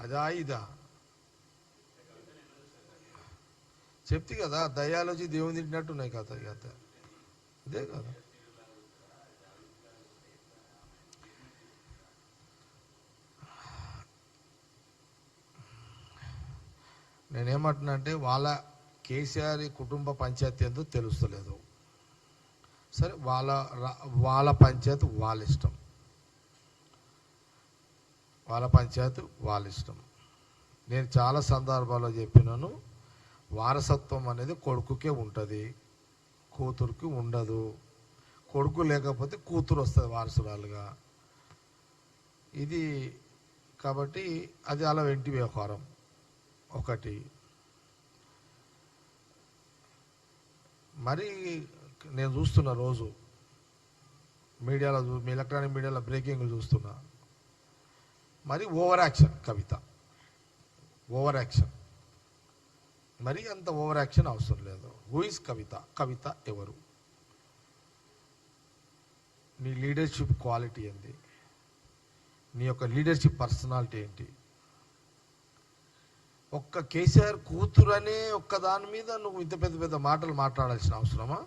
అదా ఇదా చెప్తే కదా, దయ్యాలు వచ్చి దేవుని తింటున్నాయి కదా, కథ అదే కదా. నేనేమంటున్నా అంటే వాళ్ళ కేసీఆర్ కుటుంబ పంచాయతీ ఎంతో తెలుస్తలేదు. సరే, వాళ్ళ పంచాయతీ వాళ్ళ ఇష్టం, వాళ్ళ పంచాయతీ వాళ్ళ ఇష్టం. నేను చాలా సందర్భాల్లో చెప్పినాను, వారసత్వం అనేది కొడుకుకే ఉంటుంది, కూతురుకి ఉండదు. కొడుకు లేకపోతే కూతురు వస్తుంది వారసురాలుగా. ఇది కాబట్టి అది అలా వెంటి వ్యవహారం. ఒకటి మరి నేను చూస్తున్నా రోజు మీడియాలో, ఎలక్ట్రానిక్ మీడియాలో బ్రేకింగ్లు చూస్తున్నా. మరి ఓవర్ యాక్షన్ కవిత, ఓవర్ యాక్షన్. మరి అంత ఓవర్ యాక్షన్ అవసరం లేదు. హూ ఇస్ కవిత? కవిత ఎవరు? నీ లీడర్షిప్ క్వాలిటీ ఏంటి? నీ యొక్క లీడర్షిప్ పర్సనాలిటీ ఏంటి? ఒక్క కేసీఆర్ కూతురు అనే ఒక్క దాని మీద నువ్వు ఇంత పెద్ద పెద్ద మాటలు మాట్లాడాల్సిన అవసరమా?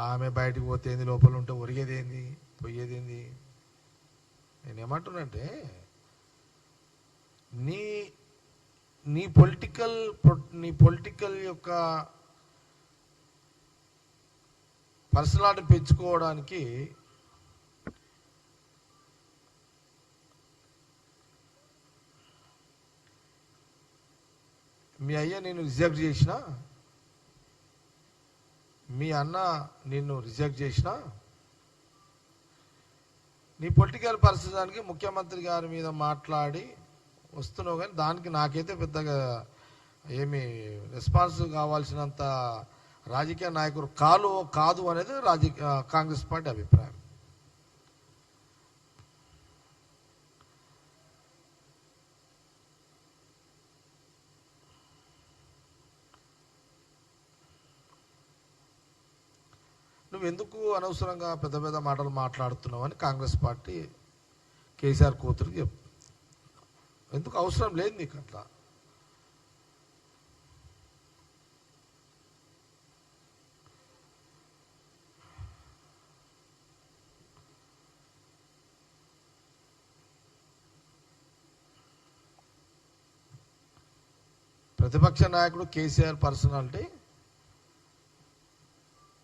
ఆమె బయటకు పోతే ఏంది, లోపల ఉంటే ఒరిగేది ఏంది, పోయేది ఏంది? నేనేమంటున్నంటే నీ నీ పొలిటికల్ యొక్క పర్సనాలిటీ పెంచుకోవడానికి మీ అయ్య నేను రిజెక్ట్ చేసిన, మీ అన్న నిన్ను రిజెక్ట్ చేసిన, నీ పొలిటికల్ పర్సనానికి ముఖ్యమంత్రి గారి మీద మాట్లాడి వస్తున్నావు. కానీ దానికి నాకైతే పెద్దగా ఏమి రెస్పాన్స్ కావాల్సినంత రాజకీయ నాయకుడు కాదు అనేది కాంగ్రెస్ పార్టీ అభిప్రాయం. నువ్వు ఎందుకు అనవసరంగా పెద్ద పెద్ద మాటలు మాట్లాడుతున్నావు అని కాంగ్రెస్ పార్టీ కేసీఆర్ కూతురికి ఎందుకు అవసరం లేదు నీకు అట్లా. ప్రతిపక్ష నాయకుడు కేసీఆర్ పర్సనాలిటీ,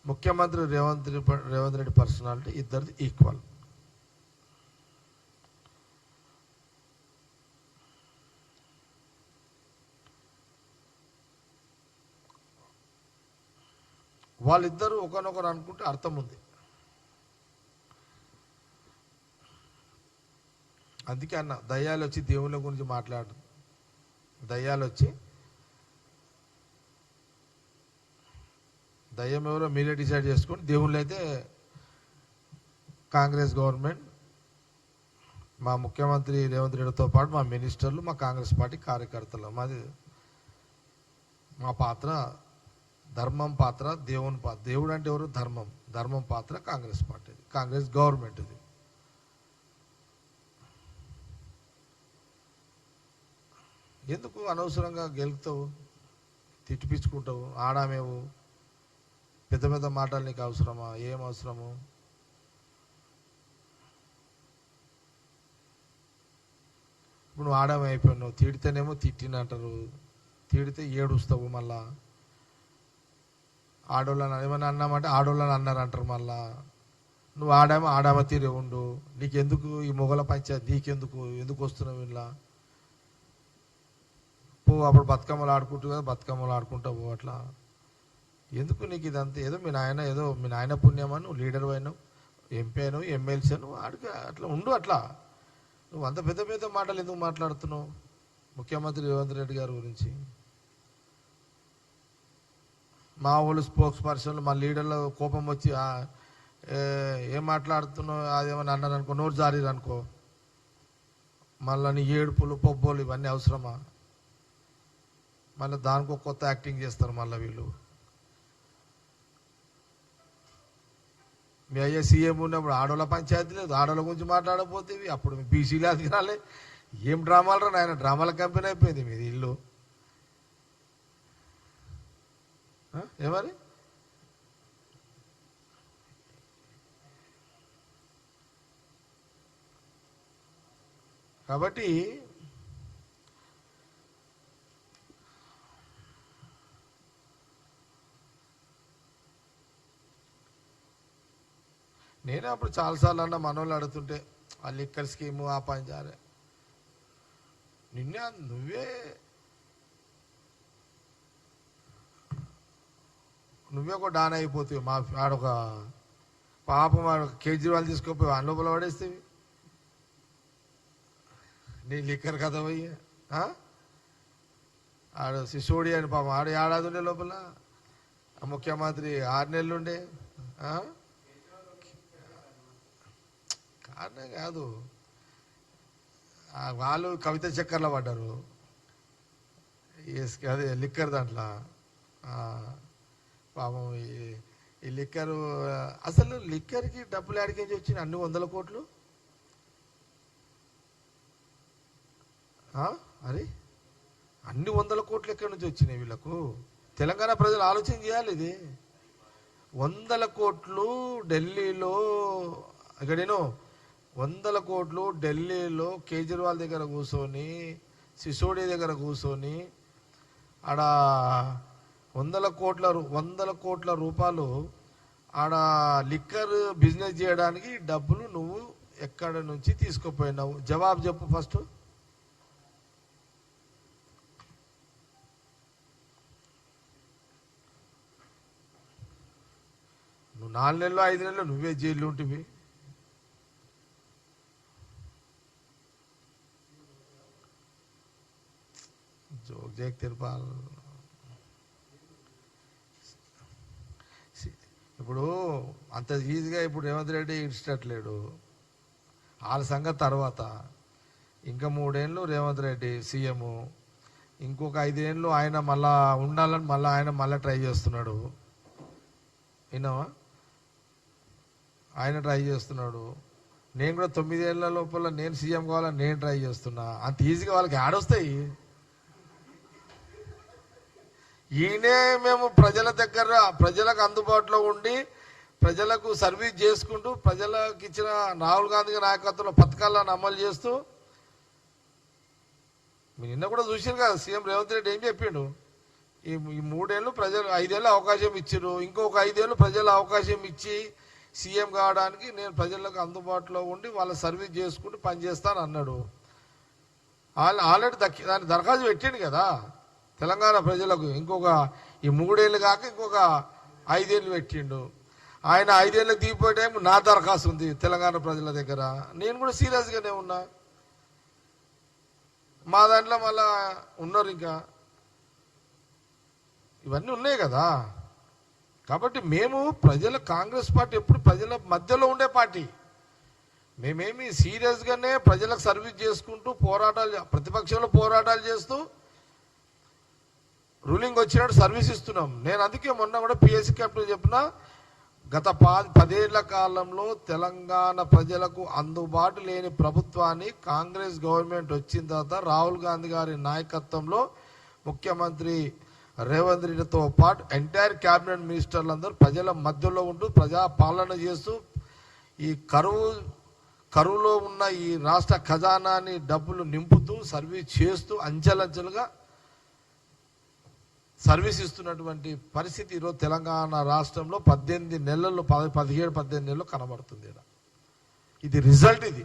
ముఖ్యమంత్రి రేవంత్ రెడ్డి పర్సనాలిటీ ఇద్దరిది ఈక్వల్. వాళ్ళిద్దరూ ఒకనొకరు అనుకుంటే అర్థం ఉంది. అందుకే అన్న, దయ్యాలు వచ్చి దేవుళ్ళ గురించి మాట్లాడు, దయ్యాలు వచ్చి దయ్యం ఎవరో మీరే డిసైడ్ చేసుకోండి. దేవుళ్ళు అయితే కాంగ్రెస్ గవర్నమెంట్, మా ముఖ్యమంత్రి రేవంత్ రెడ్డితో పాటు మా మినిస్టర్లు, మా కాంగ్రెస్ పార్టీ కార్యకర్తలు. మా పాత్ర ధర్మం పాత్ర, దేవుని పాత్ర. దేవుడు అంటే ఎవరు? ధర్మం పాత్ర కాంగ్రెస్ పార్టీ, కాంగ్రెస్ గవర్నమెంట్. ఇది ఎందుకు అనవసరంగా గెలుపుతావు, తిట్టిపించుకుంటావు, ఆడామేవు? పెద్ద పెద్ద మాటలు నీకు అవసరమా? ఏం అవసరము? ఇప్పుడు నువ్వు ఆడామైపోయినావు. తిడితేనేమో తిట్టినంటారు, తిడితే ఏడుస్తావు. మళ్ళా ఆడోళ్ళని ఏమైనా అన్నామంటే ఆడోళ్ళని అన్నారంటారు. మళ్ళా నువ్వు ఆడామ తీరే ఉండు. నీకెందుకు ఈ మొగల పంచాయతీ? ఎందుకు వస్తున్నావు ఇలా? పో, అప్పుడు బతుకమ్మలు ఆడుకుంటూ కదా, బతుకమ్మలు ఆడుకుంటావు. అట్లా ఎందుకు నీకు ఇదంతా? ఏదో మీ నాయన పుణ్యమని నువ్వు లీడర్ అయినావు, ఎంపీ అయినావు, ఎమ్మెల్సీ నువ్వు ఆడికి అట్లా ఉండు. అట్లా నువ్వు అంత పెద్ద పెద్ద మాటలు ఎందుకు మాట్లాడుతున్నావు ముఖ్యమంత్రి రేవంత్ రెడ్డి గారి గురించి? మా వాళ్ళు స్పోక్స్ పర్సన్లు, మా లీడర్ల కోపం వచ్చి ఏం మాట్లాడుతున్నావు అదేమని అన్నారు అనుకో, నోరు జారీరు అనుకో, మళ్ళీ నీ ఏడుపులు పొబ్బోలు ఇవన్నీ అవసరమా? మళ్ళీ దానికి ఒక కొత్త యాక్టింగ్ చేస్తారు మళ్ళీ వీళ్ళు. మీ అయ్యే సీఎం ఉన్నప్పుడు ఆడోళ్ళ పంచాయతీ లేదు, ఆడోళ్ళ గురించి మాట్లాడకపోతేవి. అప్పుడు మీ బీసీలు అధికారాలే. ఏం డ్రామాలు రా నాయన, డ్రామాల కంపెనీ అయిపోయింది మీది ఇల్లు. ఏమని కాబట్టి నేనే అప్పుడు చాలాసార్లు అన్న మనోళ్ళు అడుగుతుంటే ఆ లిక్కర్ స్కీము ఆ పని జారే నువ్వే ఒక డాన్ అయిపోతావు. మా ఆడొక పాపం కేజ్రీవాల్ తీసుకోపోయి లోపల పడేస్తేవి నీ లిక్కర్ కథ పోయి. ఆడు సిసోడి అని పాపం ఆడు ఏడాది ఉండే లోపల, ముఖ్యమంత్రి 6 నెలలు ఉండే. కారణం కాదు, వాళ్ళు కవిత చక్కర్లో పడ్డారు. అదే లిక్కర్ దాంట్లో పాపం. ఈ లిక్కరు అసలు లిక్కర్కి డబ్బులు ఆడికించి వచ్చిన అన్ని 100 కోట్లు. అది అన్ని 100 కోట్లు ఎక్కడి నుంచి వచ్చినాయి వీళ్ళకు? తెలంగాణ ప్రజలు ఆలోచన చేయాలి. ఇది 100 కోట్లు ఢిల్లీలో, ఇక్కడేనో 100 కోట్లు ఢిల్లీలో కేజ్రీవాల్ దగ్గర కూర్చొని, సిసోడి దగ్గర కూర్చొని ఆడ 100 కోట్ల రూపాయలు ఆడ లిక్కర్ బిజినెస్ చేయడానికి డబ్బులు నువ్వు ఎక్కడ నుంచి తీసుకుపోయినావు? జవాబు చెప్పు ఫస్ట్. నువ్వు 4 నెలలు 5 నెలలు నువ్వే జైల్లో ఉంటివి. Joke Jake తిరుపాలి. ఇప్పుడు అంత ఈజీగా ఇప్పుడు రేవంత్ రెడ్డి ఇష్టట్లేడు. వాళ్ళ సంగతి తర్వాత. ఇంకా 3 ఏళ్ళు రేవంత్ రెడ్డి సీఎం, ఇంకొక 5 ఏళ్ళు ఆయన మళ్ళా ఉండాలని ఆయన ట్రై చేస్తున్నాడు. విన్నావా? ఆయన ట్రై చేస్తున్నాడు. నేను కూడా 9 ఏళ్ల లోపల నేను సీఎం కావాలని నేను ట్రై చేస్తున్నా. అంత ఈజీగా వాళ్ళకి ఆడొస్తాయి. ఈయనే మేము ప్రజల దగ్గర, ప్రజలకు అందుబాటులో ఉండి, ప్రజలకు సర్వీస్ చేసుకుంటూ, ప్రజలకు ఇచ్చిన రాహుల్ గాంధీ నాయకత్వంలో పథకాలను అమలు చేస్తూ, మీరు నిన్న కూడా చూసారు కదా సీఎం రేవంత్ రెడ్డి ఏం చెప్పిండు. ఈ 3 ఏళ్ళు ప్రజలు 5 ఏళ్ళు అవకాశం ఇచ్చారు, ఇంకొక 5 ఏళ్ళు ప్రజలు అవకాశం ఇచ్చి సీఎం కావడానికి నేను ప్రజలకు అందుబాటులో ఉండి వాళ్ళ సర్వీస్ చేసుకుంటూ పనిచేస్తాను అన్నాడు. ఆల్రెడీ దాన్ని దరఖాస్తు పెట్టిండు కదా తెలంగాణ ప్రజలకు. ఇంకొక ఈ 3 ఏళ్ళు కాక ఇంకొక 5 ఏళ్ళు పెట్టిండు. ఆయన 5 ఏళ్ళకి దిగిపోయే టైం నా దరఖాస్తు ఉంది తెలంగాణ ప్రజల దగ్గర. నేను కూడా సీరియస్గానే ఉన్నా. మా దాంట్లో మళ్ళా ఉన్నారు ఇంకా, ఇవన్నీ ఉన్నాయి కదా. కాబట్టి మేము కాంగ్రెస్ పార్టీ ఎప్పుడు ప్రజల మధ్యలో ఉండే పార్టీ. మేమేమి సీరియస్గానే ప్రజలకు సర్వీస్ చేసుకుంటూ పోరాటాలు, ప్రతిపక్షంలో పోరాటాలు చేస్తూ రూలింగ్ వచ్చినట్టు సర్వీస్ ఇస్తున్నాం. నేను అందుకే మొన్న కూడా పిఎస్సి క్యాపిటల్ చెప్పిన, గత 10 ఏళ్ల కాలంలో తెలంగాణ ప్రజలకు అందుబాటు లేని ప్రభుత్వాన్ని కాంగ్రెస్ గవర్నమెంట్ వచ్చిన తర్వాత రాహుల్ గాంధీ గారి నాయకత్వంలో ముఖ్యమంత్రి రేవంత్ రెడ్డితో పాటు ఎంటైర్ క్యాబినెట్ మినిస్టర్లందరూ ప్రజల మధ్యలో ఉంటూ ప్రజా పాలన చేస్తూ ఈ కరువులో ఉన్న ఈ రాష్ట్ర ఖజానాని డబ్బులు నింపుతూ సర్వీస్ చేస్తూ అంచెలంచెలుగా సర్వీస్ ఇస్తున్నటువంటి పరిస్థితి ఈరోజు తెలంగాణ రాష్ట్రంలో 17 నెలల్లో 17-18 నెలలు కనబడుతుంది. ఇది రిజల్ట్. ఇది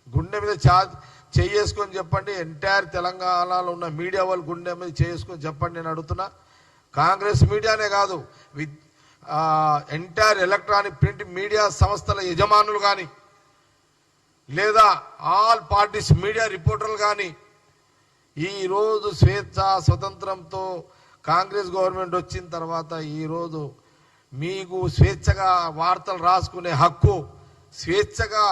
గుండె మీద చేసుకొని చెప్పండి. ఎంటైర్ తెలంగాణలో ఉన్న మీడియా వాళ్ళు గుండె మీద చేసుకొని చెప్పండి. నేను అడుగుతున్నా, కాంగ్రెస్ మీడియానే కాదు, ఎంటైర్ ఎలక్ట్రానిక్ ప్రింట్ మీడియా సంస్థల యజమానులు కానీ, లేదా ఆల్ పార్టీస్ మీడియా రిపోర్టర్లు కానీ, ఈరోజు స్వతంత్రంతో కాంగ్రెస్ గవర్నమెంట్ వచ్చిన తర్వాత ఈరోజు మీకు స్వేచ్ఛగా వార్తలు రాసుకునే హక్కు, స్వేచ్ఛగా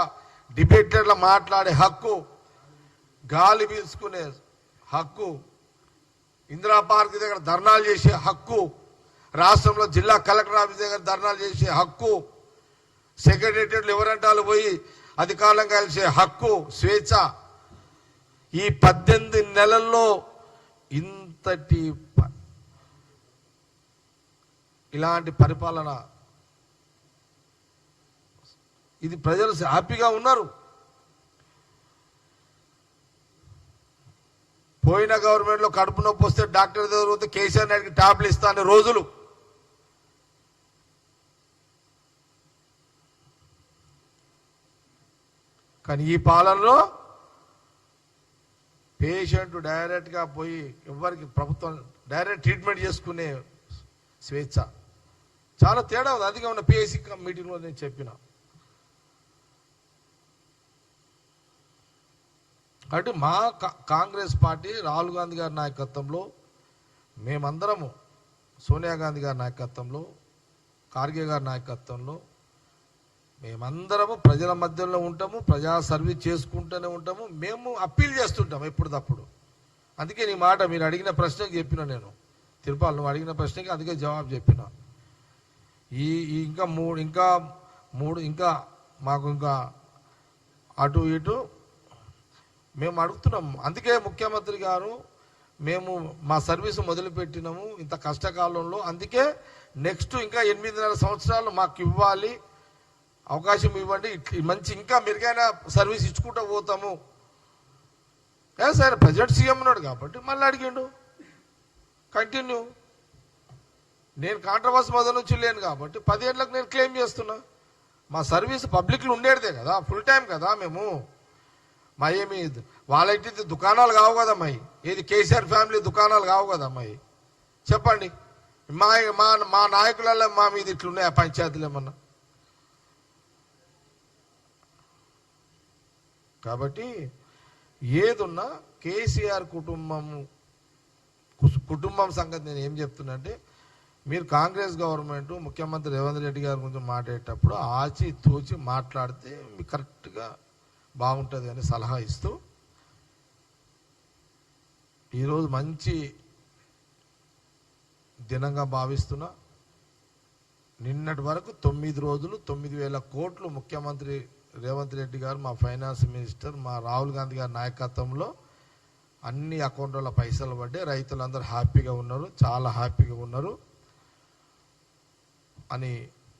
డిబేటర్లు మాట్లాడే హక్కు, గాలి పీల్చుకునే హక్కు, ఇందిరా పార్క్ దగ్గర ధర్నాలు చేసే హక్కు, రాష్ట్రంలో జిల్లా కలెక్టర్ ఆఫీస్ దగ్గర ధర్నాలు చేసే హక్కు, సెక్రటేరియట్లు ఎవరంటే వాళ్ళు పోయి అధికారం కలిసే హక్కు, స్వేచ్ఛ. ఈ 18 నెలల్లో ఇంతటి ఇలాంటి పరిపాలన, ఇది ప్రజలు హ్యాపీగా ఉన్నారు. పోయిన గవర్నమెంట్లో కడుపు నొప్పి వస్తే డాక్టర్ దగ్గర పోతే కేసీఆర్ నాయుడికి టాబ్లు ఇస్తాను రోజులు. కానీ ఈ పాలనలో పేషెంట్ డైరెక్ట్గా పోయి ఎవరికి ప్రభుత్వం డైరెక్ట్ ట్రీట్మెంట్ చేసుకునే స్వేచ్ఛ. చాలా తేడా ఉంది. అదిగా ఉన్న పిఎస్సి మీటింగ్లో నేను చెప్పిన. కాబట్టి మా కాంగ్రెస్ పార్టీ రాహుల్ గాంధీ గారి నాయకత్వంలో, మేమందరము సోనియా గాంధీ గారి నాయకత్వంలో, ఖార్గే గారి నాయకత్వంలో మేమందరము ప్రజల మధ్యలో ఉంటాము, ప్రజా సర్వీస్ చేసుకుంటూనే ఉంటాము. మేము అప్పీల్ చేస్తుంటాము ఎప్పటికప్పుడు. అందుకే నీ మాట మీరు అడిగిన ప్రశ్నకి చెప్పిన, నేను తిరుపాలు నువ్వు అడిగిన ప్రశ్నకి అందుకే జవాబు చెప్పిన. ఇంకా మూడు మాకు ఇంకా అటు ఇటు మేము అడుగుతున్నాం. అందుకే ముఖ్యమంత్రి గారు మేము మా సర్వీసు మొదలుపెట్టినాము ఇంత కష్టకాలంలో. అందుకే నెక్స్ట్ ఇంకా 8.5 సంవత్సరాలు మాకు ఇవ్వాలి, అవకాశం ఇవ్వండి, మంచి ఇంకా మెరుగైన సర్వీస్ ఇచ్చుకుంటూ పోతాము. సరే ప్రెసిడెంట్ సీఎం ఉన్నాడు కాబట్టి మళ్ళీ అడిగిండు, కంటిన్యూ. నేను కాంట్రవర్సీ మొదలు నుంచి లేను కాబట్టి 10 ఏళ్ళకు నేను క్లెయిమ్ చేస్తున్నా. మా సర్వీస్ పబ్లిక్లో ఉండేదే కదా, ఫుల్ టైం కదా మేము. మా ఏమి వాళ్ళకి దుకాణాలు కావు కదమ్మాయి, ఏది కేసీఆర్ ఫ్యామిలీ దుకాణాలు కావు కదమ్మాయి. చెప్పండి, మా నాయకులలో మా మీద ఇట్లున్నాయి పంచాయతీలు ఏమన్నా? కాబట్టి ఏదున్నా కేసీఆర్ కుటుంబం సంగతి నేను ఏం చెప్తున్నా అంటే, మీరు కాంగ్రెస్ గవర్నమెంట్ ముఖ్యమంత్రి రేవంత్ రెడ్డి గారి గురించి మాట్లాడేటప్పుడు ఆచి తూచి మాట్లాడితే మీకు కరెక్ట్గా బాగుంటుంది అని సలహా ఇస్తూ, ఈరోజు మంచి దినంగా భావిస్తున్నా. నిన్నటి వరకు 9 రోజులు 9,000 కోట్లు ముఖ్యమంత్రి రేవంత్ రెడ్డి గారు, మా ఫైనాన్స్ మినిస్టర్, మా రాహుల్ గాంధీ గారి నాయకత్వంలో అన్ని అకౌంట్లలో పైసలు పడ్డాయి. రైతులందరూ హ్యాపీగా ఉన్నారు, చాలా హ్యాపీగా ఉన్నారు అని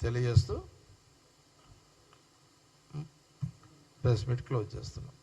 తెలియజేస్తూ ప్రెస్ మీట్ క్లోజ్ చేస్తున్నాం.